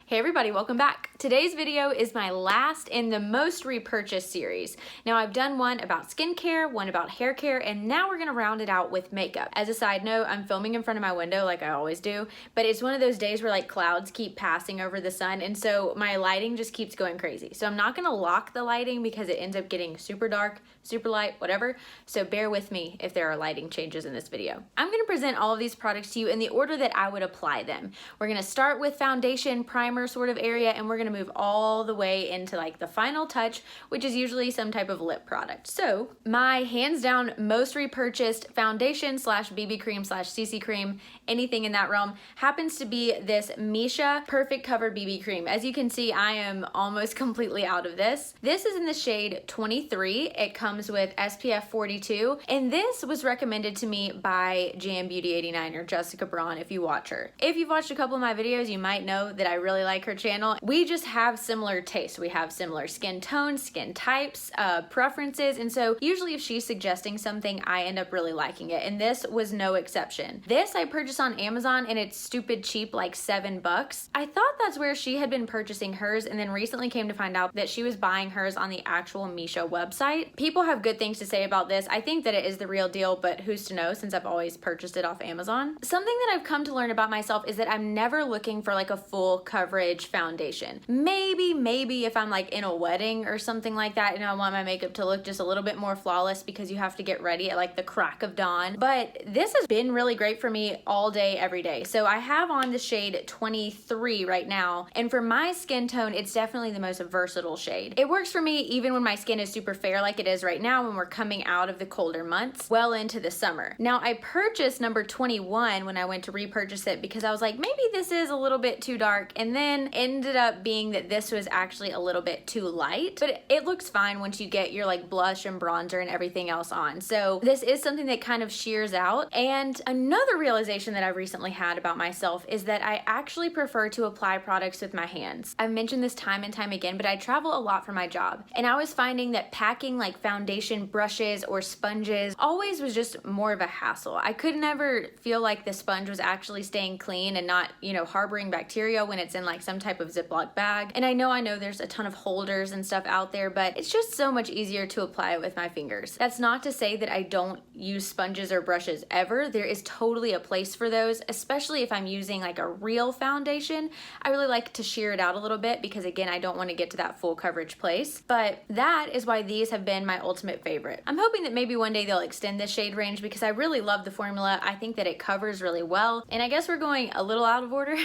Hey everybody, welcome back. Today's video is my last in the most repurchased series. Now I've done one about skincare, one about hair care, and now we're gonna round it out with makeup. As a side note, I'm filming in front of my window like I always do, but it's one of those days where like clouds keep passing over the sun, and so my lighting just keeps going crazy. So I'm not gonna lock the lighting because it ends up getting super dark, super light, whatever. So bear with me if there are lighting changes in this video. I'm gonna present all of these products to you in the order that I would apply them. We're gonna start with foundation, primer sort of area, and we're gonna move all the way into like the final touch, which is usually some type of lip product. So my hands down most repurchased foundation slash BB cream slash CC cream, anything in that realm, happens to be this Misha Perfect Cover BB cream. As you can see, I am almost completely out of this. This is in the shade 23. It comes with SPF 42, and this was recommended to me by Jam Beauty 89 or Jessica Braun if you watch her. If you've watched a couple of my videos, you might know that I really like her channel. We just have similar tastes. We have similar skin tones, skin types, preferences, and so usually if she's suggesting something, I end up really liking it, and this was no exception. This I purchased on Amazon, and it's stupid cheap, like $7. I thought that's where she had been purchasing hers, and then recently came to find out that she was buying hers on the actual Misha website. People have good things to say about this. I think that it is the real deal, but who's to know since I've always purchased it off Amazon. Something that I've come to learn about myself is that I'm never looking for like a full coverage foundation. Maybe if I'm like in a wedding or something like that and I want my makeup to look just a little bit more flawless because you have to get ready at like the crack of dawn. But this has been really great for me all day, every day. So I have on the shade 23 right now, and for my skin tone, it's definitely the most versatile shade. It works for me even when my skin is super fair like it is right now when we're coming out of the colder months, well into the summer. Now I purchased number 21 when I went to repurchase it because I was like, maybe this is a little bit too dark, and then ended up being that this was actually a little bit too light, but it looks fine once you get your like blush and bronzer and everything else on. So this is something that kind of sheers out. And another realization that I've recently had about myself is that I actually prefer to apply products with my hands. I've mentioned this time and time again, but I travel a lot for my job, and I was finding that packing like foundation brushes or sponges always was just more of a hassle. I could never feel like the sponge was actually staying clean and not, you know, harboring bacteria when it's in like some type of Ziploc bag. And I know there's a ton of holders and stuff out there, but it's just so much easier to apply it with my fingers. That's not to say that I don't use sponges or brushes ever. There is totally a place for those, especially if I'm using like a real foundation. I really like to sheer it out a little bit because again, I don't want to get to that full coverage place, but that is why these have been my ultimate favorite. I'm hoping that maybe one day they'll extend this shade range because I really love the formula. I think that it covers really well, and I guess we're going a little out of order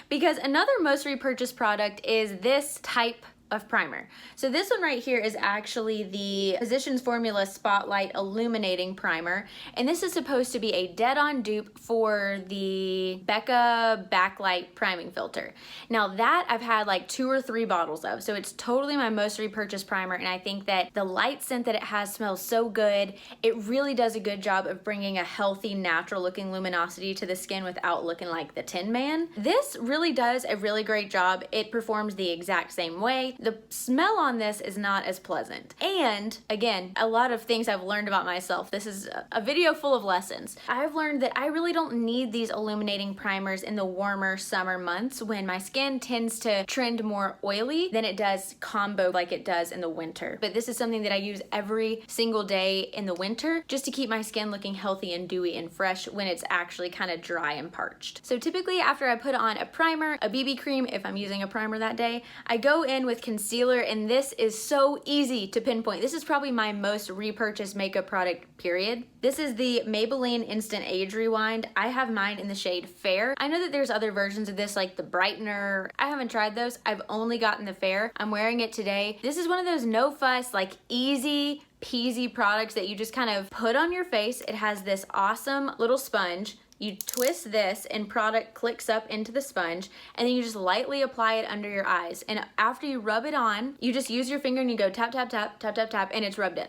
because another most repurchased product is this type of primer. So this one right here is actually the Physicians Formula Spotlight Illuminating Primer, and this is supposed to be a dead-on dupe for the Becca Backlight Priming Filter. Now that I've had like 2 or 3 bottles of, so it's totally my most repurchased primer, and I think that the light scent that it has smells so good. It really does a good job of bringing a healthy, natural looking luminosity to the skin without looking like the Tin Man. This really does a really great job. It performs the exact same way. The smell on this is not as pleasant. And again, a lot of things I've learned about myself. This is a video full of lessons. I've learned that I really don't need these illuminating primers in the warmer summer months when my skin tends to trend more oily than it does combo like it does in the winter. But this is something that I use every single day in the winter just to keep my skin looking healthy and dewy and fresh when it's actually kind of dry and parched. So typically after I put on a primer, a BB cream, if I'm using a primer that day, I go in with concealer, and this is so easy to pinpoint. This is probably my most repurchased makeup product, period. This is the Maybelline Instant Age Rewind. I have mine in the shade Fair. I know that there's other versions of this like the Brightener. I haven't tried those. I've only gotten the Fair. I'm wearing it today. This is one of those no fuss, like easy peasy products that you just kind of put on your face. It has this awesome little sponge. You twist this and product clicks up into the sponge, and then you just lightly apply it under your eyes. And after you rub it on, you just use your finger and you go tap, tap, tap, tap, tap, tap, and it's rubbed in.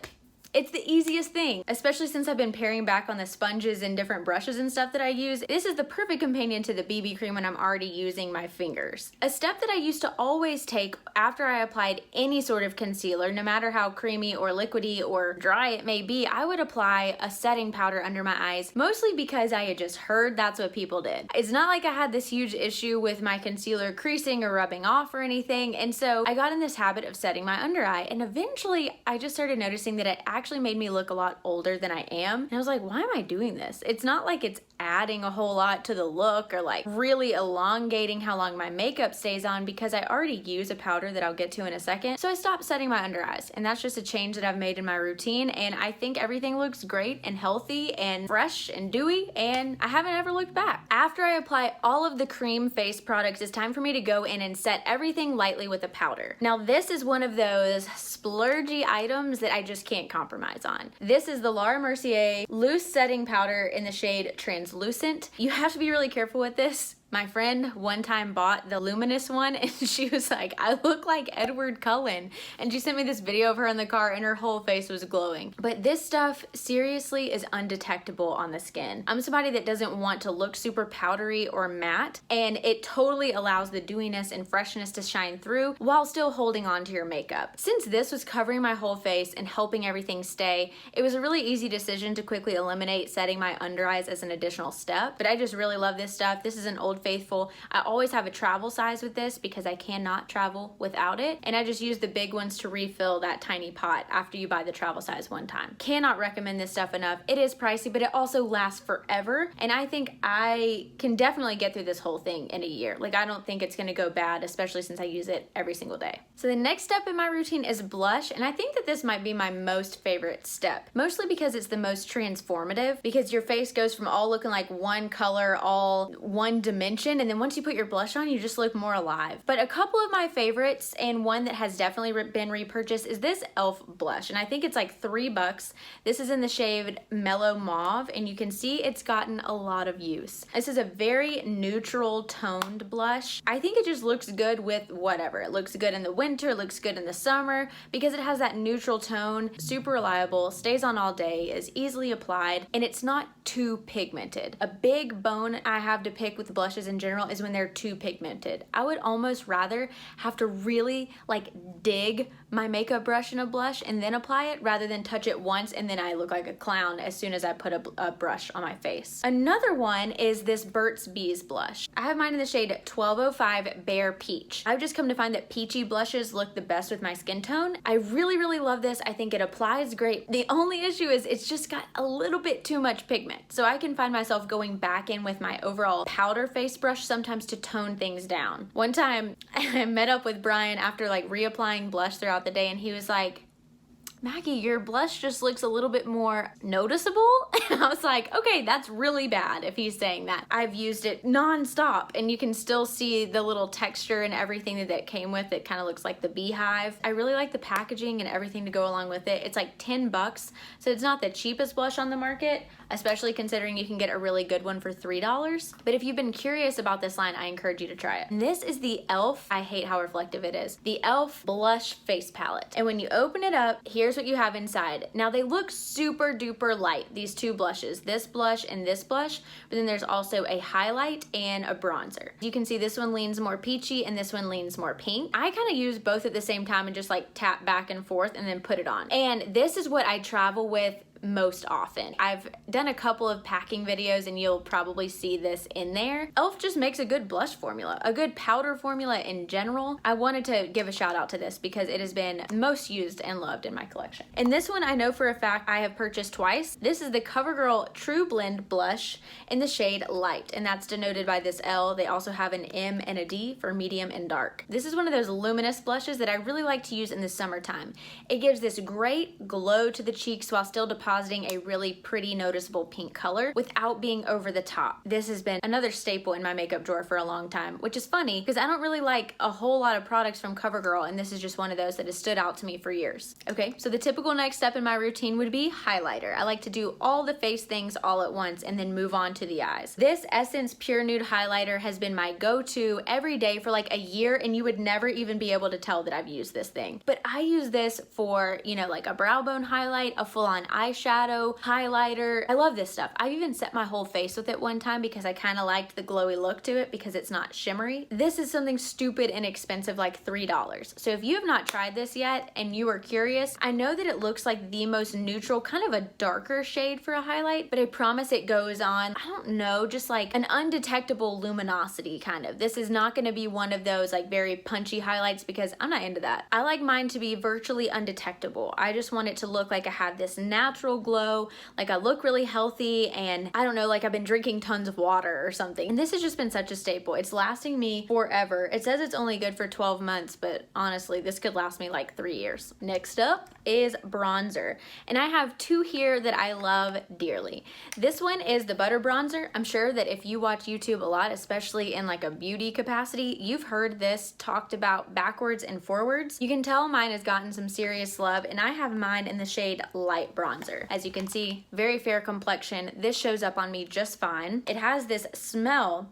It's the easiest thing, especially since I've been paring back on the sponges and different brushes and stuff that I use. This is the perfect companion to the BB cream when I'm already using my fingers. A step that I used to always take after I applied any sort of concealer, no matter how creamy or liquidy or dry it may be, I would apply a setting powder under my eyes, mostly because I had just heard that's what people did. It's not like I had this huge issue with my concealer creasing or rubbing off or anything, and so I got in this habit of setting my under eye, and eventually I just started noticing that it actually made me look a lot older than I am. And I was like, why am I doing this? It's not like it's adding a whole lot to the look or like really elongating how long my makeup stays on, because I already use a powder that I'll get to in a second. So I stopped setting my under eyes, and that's just a change that I've made in my routine, and I think everything looks great and healthy and fresh and dewy, and I haven't ever looked back. After I apply all of the cream face products, it's time for me to go in and set everything lightly with a powder. Now this is one of those splurgy items that I just can't compromise on. This is the Laura Mercier loose setting powder in the shade Translucent. You have to be really careful with this. My friend one time bought the luminous one, and she was like, I look like Edward Cullen. And she sent me this video of her in the car and her whole face was glowing. But this stuff seriously is undetectable on the skin. I'm somebody that doesn't want to look super powdery or matte, and it totally allows the dewiness and freshness to shine through while still holding on to your makeup. Since this was covering my whole face and helping everything stay, it was a really easy decision to quickly eliminate setting my under eyes as an additional step. But I just really love this stuff. This is an Old Faithful. I always have a travel size with this because I cannot travel without it, and I just use the big ones to refill that tiny pot after you buy the travel size one time. Cannot recommend this stuff enough. It is pricey, but it also lasts forever, and I think I can definitely get through this whole thing in a year. Like, I don't think it's gonna go bad, especially since I use it every single day. So the next step in my routine is blush, and I think that this might be my most favorite step, mostly because it's the most transformative, because your face goes from all looking like one color, all one dimension, and then once you put your blush on, you just look more alive. But a couple of my favorites, and one that has definitely been repurchased, is this e.l.f. blush, and I think it's like $3. This is in the shade Mellow Mauve, and you can see it's gotten a lot of use. This is a very neutral toned blush. I think it just looks good with whatever. It looks good in the winter, it looks good in the summer, because it has that neutral tone, super reliable, stays on all day, is easily applied, and it's not too pigmented. A big bone I have to pick with blushes in general is when they're too pigmented. I would almost rather have to really like dig my makeup brush in a blush and then apply it, rather than touch it once and then I look like a clown as soon as I put a brush on my face. Another one is this Burt's Bees blush. I have mine in the shade 1205 Bare Peach. I've just come to find that peachy blushes look the best with my skin tone. I really love this. I think it applies great. The only issue is it's just got a little bit too much pigment. So I can find myself going back in with my overall powder face brush sometimes to tone things down. One time I met up with Brian after like reapplying blush throughout the day, and he was like, Maggie, your blush just looks a little bit more noticeable. And I was like, okay, that's really bad if he's saying that. I've used it non-stop, and you can still see the little texture and everything that came with it. Kind of looks like the beehive. I really like the packaging and everything to go along with it. It's like $10, so it's not the cheapest blush on the market, especially considering you can get a really good one for $3. But if you've been curious about this line, I encourage you to try it. And this is the e.l.f. I hate how reflective it is. The e.l.f. Blush Face Palette. And when you open it up, here's what you have inside. Now they look super duper light, these two blushes, this blush and this blush, but then there's also a highlight and a bronzer. You can see this one leans more peachy and this one leans more pink. I kind of use both at the same time and just like tap back and forth and then put it on. And this is what I travel with most often. I've done a couple of packing videos and you'll probably see this in there. e.l.f. just makes a good blush formula, a good powder formula in general. I wanted to give a shout out to this because it has been most used and loved in my collection. And this one I know for a fact I have purchased twice. This is the CoverGirl True Blend blush in the shade Light, and that's denoted by this L. They also have an M and a D for medium and dark. This is one of those luminous blushes that I really like to use in the summertime. It gives this great glow to the cheeks while still depositing depositing a really pretty noticeable pink color without being over the top. This has been another staple in my makeup drawer for a long time, which is funny because I don't really like a whole lot of products from CoverGirl, and this is just one of those that has stood out to me for years. Okay, so the typical next step in my routine would be highlighter. I like to do all the face things all at once and then move on to the eyes. This Essence Pure Nude highlighter has been my go-to every day for like a year, and you would never even be able to tell that I've used this thing. But I use this for, you know, like a brow bone highlight, a full-on eyeshadow, highlighter. I love this stuff. I've even set my whole face with it one time because I kind of liked the glowy look to it because it's not shimmery. This is something stupid inexpensive, like $3. So if you have not tried this yet and you are curious, I know that it looks like the most neutral, kind of a darker shade for a highlight, but I promise it goes on, I don't know, just like an undetectable luminosity kind of. This is not going to be one of those like very punchy highlights because I'm not into that. I like mine to be virtually undetectable. I just want it to look like I have this natural glow, like I look really healthy, and I don't know, like I've been drinking tons of water or something. And this has just been such a staple. It's lasting me forever. It says it's only good for 12 months, but honestly, this could last me like 3 years. Next up is bronzer. And I have two here that I love dearly. This one is the butter bronzer. I'm sure that if you watch YouTube a lot, especially in like a beauty capacity, you've heard this talked about backwards and forwards. You can tell mine has gotten some serious love, and I have mine in the shade light bronzer. As you can see, very fair complexion. This shows up on me just fine. It has this smell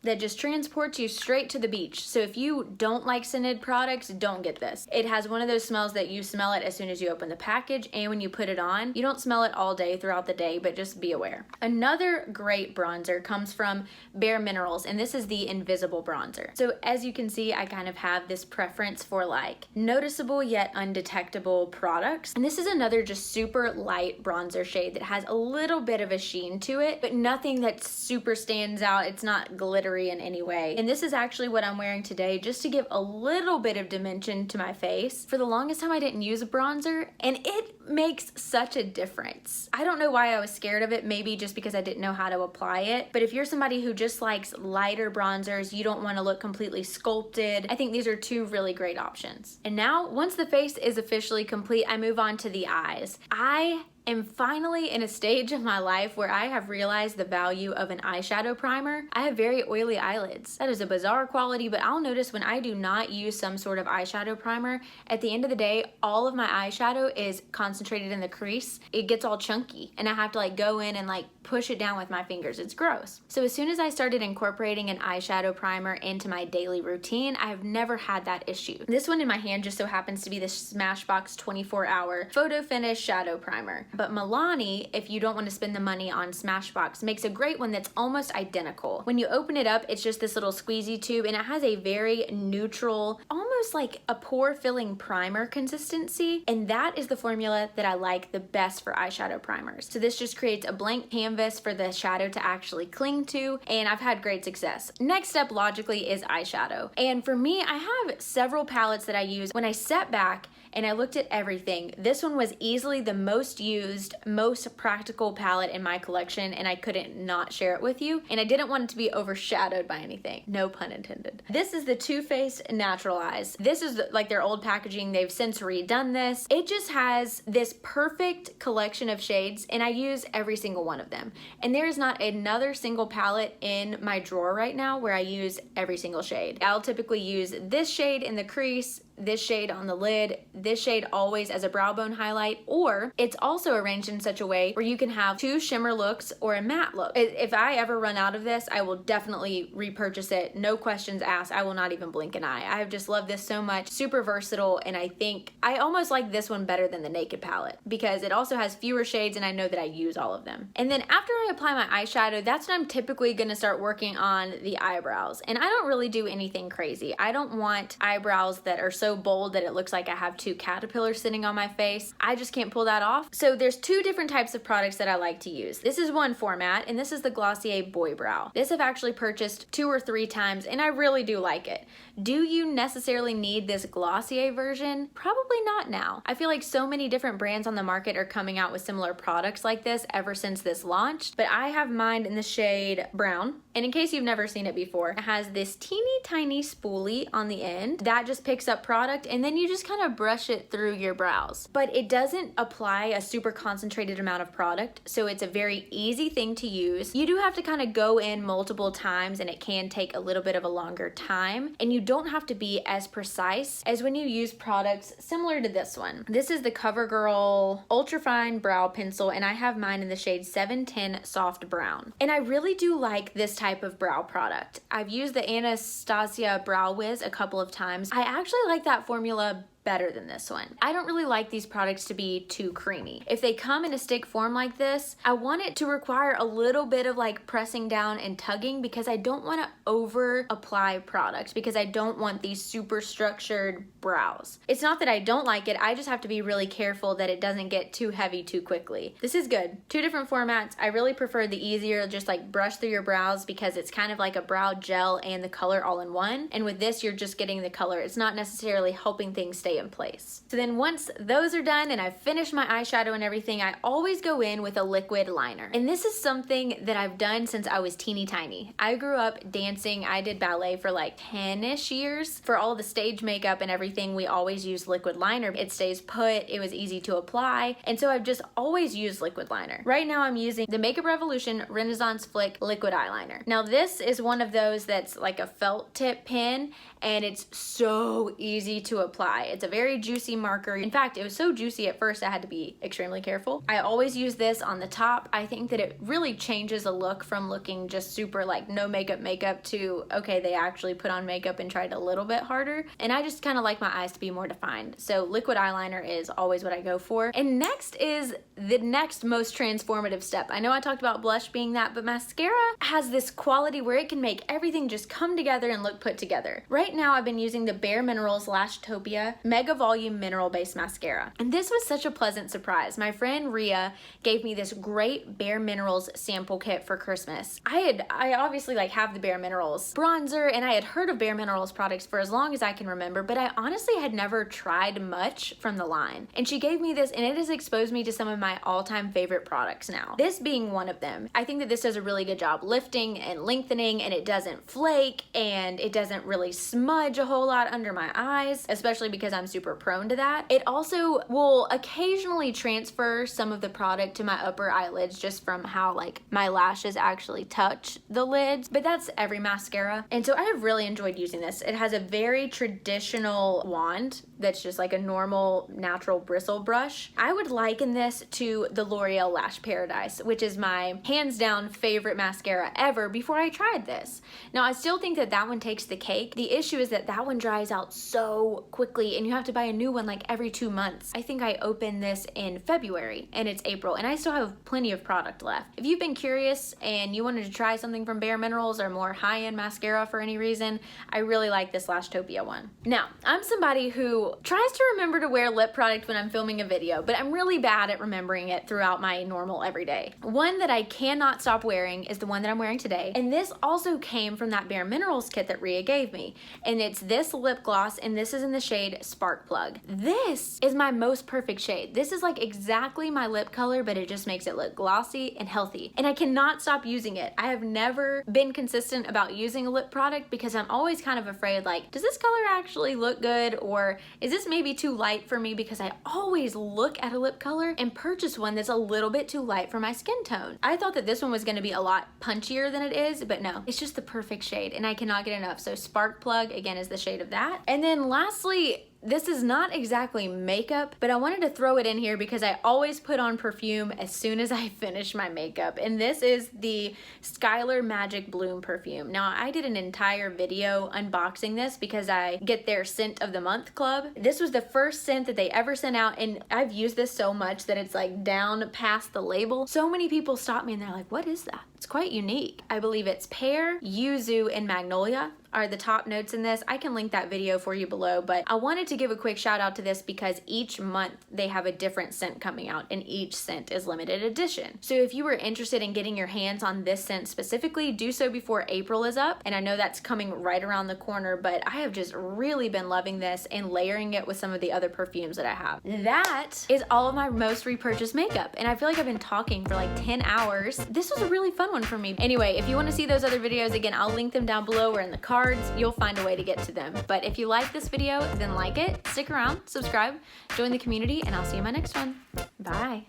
that just transports you straight to the beach. So if you don't like scented products, don't get this. It has one of those smells that you smell it as soon as you open the package, and when you put it on, you don't smell it all day throughout the day, but just be aware. Another great bronzer comes from Bare Minerals, and this is the Invisible Bronzer. So as you can see, I kind of have this preference for like noticeable yet undetectable products. And this is another just super light bronzer shade that has a little bit of a sheen to it, but nothing that super stands out. It's not glittery in any way. And this is actually what I'm wearing today, just to give a little bit of dimension to my face. For the longest time I didn't use a bronzer, and it makes such a difference. I don't know why I was scared of it, maybe just because I didn't know how to apply it. But if you're somebody who just likes lighter bronzers, you don't want to look completely sculpted, I think these are two really great options. And now, once the face is officially complete, I move on to the eyes. I am finally in a stage of my life where I have realized the value of an eyeshadow primer. I have very oily eyelids. That is a bizarre quality, but I'll notice when I do not use some sort of eyeshadow primer, at the end of the day, all of my eyeshadow is concentrated in the crease. It gets all chunky, and I have to like go in and like push it down with my fingers. It's gross. So as soon as I started incorporating an eyeshadow primer into my daily routine, I have never had that issue. This one in my hand just so happens to be the Smashbox 24-hour Photo Finish Shadow Primer. But Milani, if you don't want to spend the money on Smashbox, makes a great one that's almost identical. When you open it up, it's just this little squeezy tube, and it has a very neutral, almost like a pore filling primer consistency, and that is the formula that I like the best for eyeshadow primers. So this just creates a blank canvas for the shadow to actually cling to, and I've had great success. Next up, logically, is eyeshadow. And for me, I have several palettes that I use. When I step back and I looked at everything, this one was easily the most used, most practical palette in my collection, and I couldn't not share it with you. And I didn't want it to be overshadowed by anything. No pun intended. This is the Too Faced Natural Eyes. This is like their old packaging. They've since redone this. It just has this perfect collection of shades, and I use every single one of them. And there is not another single palette in my drawer right now where I use every single shade. I'll typically use this shade in the crease, this shade on the lid, this shade always as a brow bone highlight, or it's also arranged in such a way where you can have two shimmer looks or a matte look. If I ever run out of this, I will definitely repurchase it. No questions asked. I will not even blink an eye. I have just loved this so much. Super versatile, and I think I almost like this one better than the Naked palette because it also has fewer shades, and I know that I use all of them. And then after I apply my eyeshadow, that's when I'm typically gonna start working on the eyebrows. And I don't really do anything crazy. I don't want eyebrows that are so bold that it looks like I have two caterpillars sitting on my face. I just can't pull that off. So there's two different types of products that I like to use. This is one format, and this is the Glossier Boy Brow. This I've actually purchased 2 or 3 times, and I really do like it. Do you necessarily need this Glossier version? Probably not now. I feel like so many different brands on the market are coming out with similar products like this ever since this launched, but I have mine in the shade brown. And in case you've never seen it before, it has this teeny tiny spoolie on the end that just picks up product product, and then you just kind of brush it through your brows. But it doesn't apply a super concentrated amount of product, so it's a very easy thing to use. You do have to kind of go in multiple times, and it can take a little bit of a longer time, and you don't have to be as precise as when you use products similar to this one. This is the CoverGirl Ultrafine Brow Pencil, and I have mine in the shade 710 Soft Brown. And I really do like this type of brow product. I've used the Anastasia Brow Wiz a couple of times. I actually like that formula better than this one. I don't really like these products to be too creamy. If they come in a stick form like this, I want it to require a little bit of like pressing down and tugging, because I don't want to over apply product, because I don't want these super structured brows. It's not that I don't like it, I just have to be really careful that it doesn't get too heavy too quickly. This is good. Two different formats. I really prefer the easier, just like brush through your brows, because it's kind of like a brow gel and the color all in one. And with this, you're just getting the color. It's not necessarily helping things stay in place. So then once those are done and I've finished my eyeshadow and everything, I always go in with a liquid liner. And this is something that I've done since I was teeny tiny. I grew up dancing. I did ballet for like 10-ish years. For all the stage makeup and everything, we always use liquid liner. It stays put, it was easy to apply, and so I've just always used liquid liner. Right now I'm using the Makeup Revolution Renaissance Flick liquid eyeliner. Now this is one of those that's like a felt tip pen, and it's so easy to apply. It's a very juicy marker. In fact, it was so juicy at first I had to be extremely careful. I always use this on the top. I think that it really changes a look from looking just super like no makeup to, okay, they actually put on makeup and tried a little bit harder. And I just kind of like my eyes to be more defined. So liquid eyeliner is always what I go for. And next is the next most transformative step. I know I talked about blush being that, but mascara has this quality where it can make everything just come together and look put together. Right now I've been using the Bare Minerals Lashtopia Mega Volume Mineral Base Mascara. And this was such a pleasant surprise. My friend Rhea gave me this great Bare Minerals sample kit for Christmas. I obviously like have the Bare Minerals bronzer, and I had heard of Bare Minerals products for as long as I can remember, but I honestly had never tried much from the line. And she gave me this, and it has exposed me to some of my all-time favorite products now. This being one of them. I think that this does a really good job lifting and lengthening, and it doesn't flake, and it doesn't really smudge a whole lot under my eyes, especially because I'm super prone to that. It also will occasionally transfer some of the product to my upper eyelids just from how like my lashes actually touch the lids, but that's every mascara. And so I have really enjoyed using this. It has a very traditional wand that's just like a normal natural bristle brush. I would liken this to the L'Oreal Lash Paradise, which is my hands down favorite mascara ever before I tried this. Now I still think that that one takes the cake. The issue is that that one dries out so quickly and you have to buy a new one like every 2 months. I think I opened this in February and it's April and I still have plenty of product left. If you've been curious and you wanted to try something from Bare Minerals or more high-end mascara for any reason, I really like this Lashtopia one. Now, I'm somebody who tries to remember to wear lip product when I'm filming a video, but I'm really bad at remembering it throughout my normal everyday. One that I cannot stop wearing is the one that I'm wearing today, and this also came from that Bare Minerals kit that Rhea gave me, and it's this lip gloss, and this is in the shade Spark Plug. This is my most perfect shade. This is like exactly my lip color, but it just makes it look glossy and healthy, and I cannot stop using it. I have never been consistent about using a lip product because I'm always kind of afraid, like, does this color actually look good, or is this maybe too light for me? Because I always look at a lip color and purchase one that's a little bit too light for my skin tone. I thought that this one was going to be a lot punchier than it is, but no, it's just the perfect shade and I cannot get enough. So Spark Plug again is the shade of that. And then lastly, this is not exactly makeup, but I wanted to throw it in here because I always put on perfume as soon as I finish my makeup. And this is the Skylar Magic Bloom perfume. Now, I did an entire video unboxing this because I get their Scent of the Month club. This was the first scent that they ever sent out, and I've used this so much that it's like down past the label. So many people stop me and they're like, what is that? It's quite unique. I believe it's pear, yuzu, and magnolia are the top notes in this. I can link that video for you below, but I wanted to give a quick shout out to this because each month they have a different scent coming out and each scent is limited edition. So if you were interested in getting your hands on this scent specifically, do so before April is up. And I know that's coming right around the corner, but I have just really been loving this and layering it with some of the other perfumes that I have. That is all of my most repurchased makeup. And I feel like I've been talking for like 10 hours. This was a really fun one for me. Anyway, if you want to see those other videos, again, I'll link them down below or in the card cards, you'll find a way to get to them. But if you like this video, then like it, stick around, subscribe, join the community, and I'll see you in my next one. Bye.